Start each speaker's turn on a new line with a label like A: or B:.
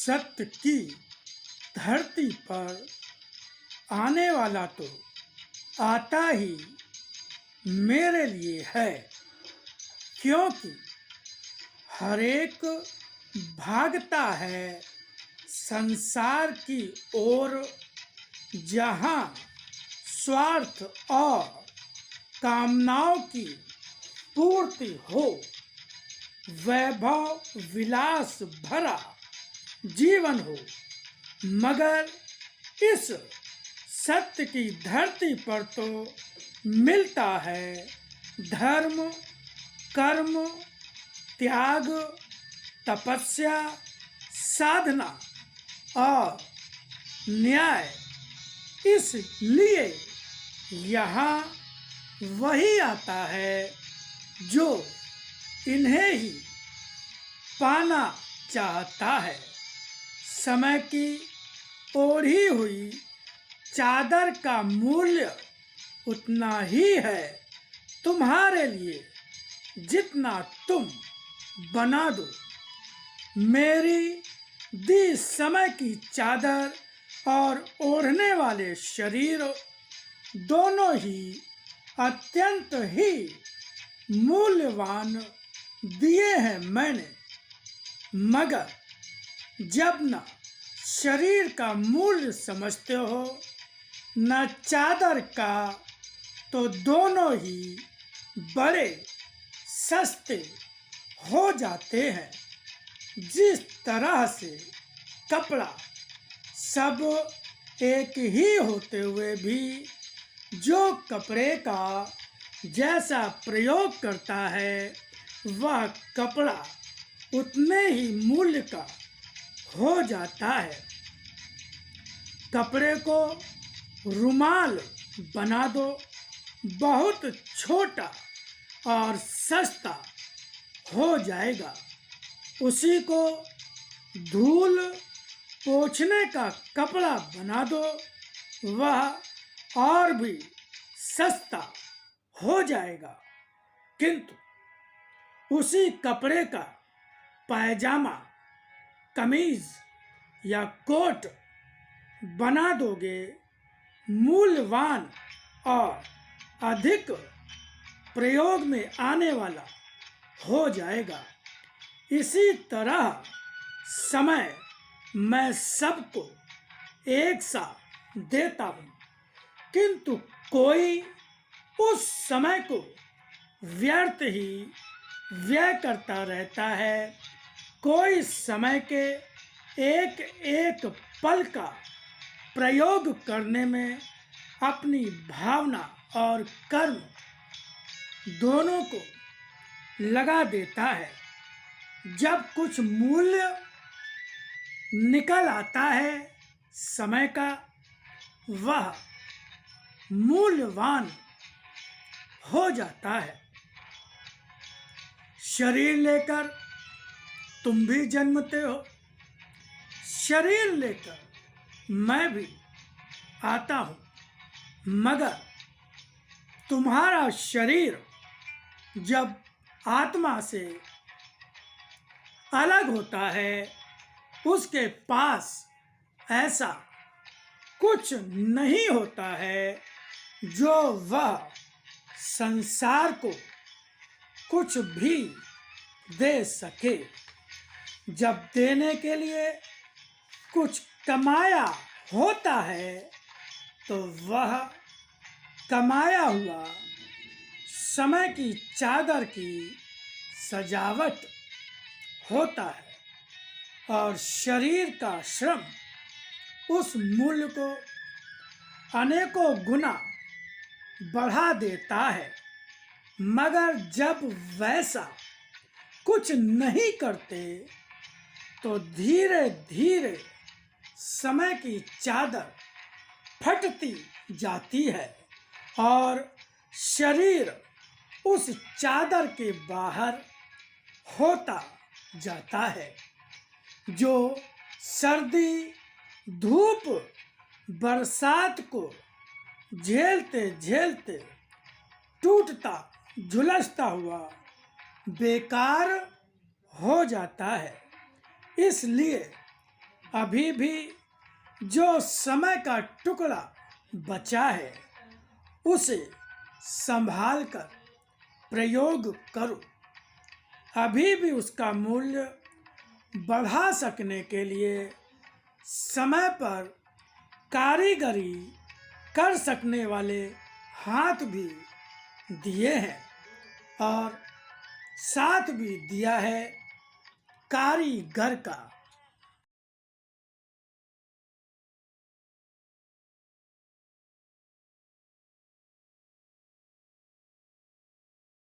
A: सत्य की धरती पर आने वाला तो आता ही मेरे लिए है, क्योंकि हर एक भागता है संसार की ओर, जहाँ स्वार्थ और कामनाओं की पूर्ति हो। वैभव विलास भरा जीवन हो, मगर इस सत्य की धरती पर तो मिलता है धर्म, कर्म, त्याग, तपस्या, साधना और न्याय। इसलिए यहाँ वही आता है जो इन्हें ही पाना चाहता है। समय की ओढ़ी हुई चादर का मूल्य उतना ही है तुम्हारे लिए जितना तुम बना दो। मेरी दी समय की चादर और ओढ़ने वाले शरीर दोनों ही अत्यंत ही मूल्यवान दिए हैं मैंने, मगर जब न शरीर का मूल्य समझते हो न चादर का, तो दोनों ही बड़े सस्ते हो जाते हैं। जिस तरह से कपड़ा सब एक ही होते हुए भी जो कपड़े का जैसा प्रयोग करता है वह कपड़ा उतने ही मूल्य का हो जाता है। कपड़े को रुमाल बना दो, बहुत छोटा और सस्ता हो जाएगा। उसी को धूल पोंछने का कपड़ा बना दो, वह और भी सस्ता हो जाएगा। किंतु उसी कपड़े का पैजामा, कमीज या कोट बना दोगे, मूल्यवान और अधिक प्रयोग में आने वाला हो जाएगा। इसी तरह समय मैं सबको एक सा देता हूँ, किंतु कोई उस समय को व्यर्थ ही व्यय करता रहता है। कोई समय के एक एक पल का प्रयोग करने में अपनी भावना और कर्म दोनों को लगा देता है। जब कुछ मूल्य निकल आता है समय का, वह मूल्यवान हो जाता है। शरीर लेकर तुम भी जन्मते हो, शरीर लेकर मैं भी आता हूँ, मगर तुम्हारा शरीर जब आत्मा से अलग होता है, उसके पास ऐसा कुछ नहीं होता है जो वह संसार को कुछ भी दे सके। जब देने के लिए कुछ कमाया होता है तो वह कमाया हुआ समय की चादर की सजावट होता है और शरीर का श्रम उस मूल्य को अनेकों गुना बढ़ा देता है। मगर जब वैसा कुछ नहीं करते तो धीरे धीरे समय की चादर फटती जाती है और शरीर उस चादर के बाहर होता जाता है। जो सर्दी, धूप, बरसात को झेलते झेलते टूटता झुलसता हुआ बेकार हो जाता है। इसलिए अभी भी जो समय का टुकड़ा बचा है उसे संभाल कर प्रयोग करो। अभी भी उसका मूल्य बढ़ा सकने के लिए समय पर कारीगरी कर सकने वाले हाथ भी दिए हैं और साथ भी दिया है कारीगर का।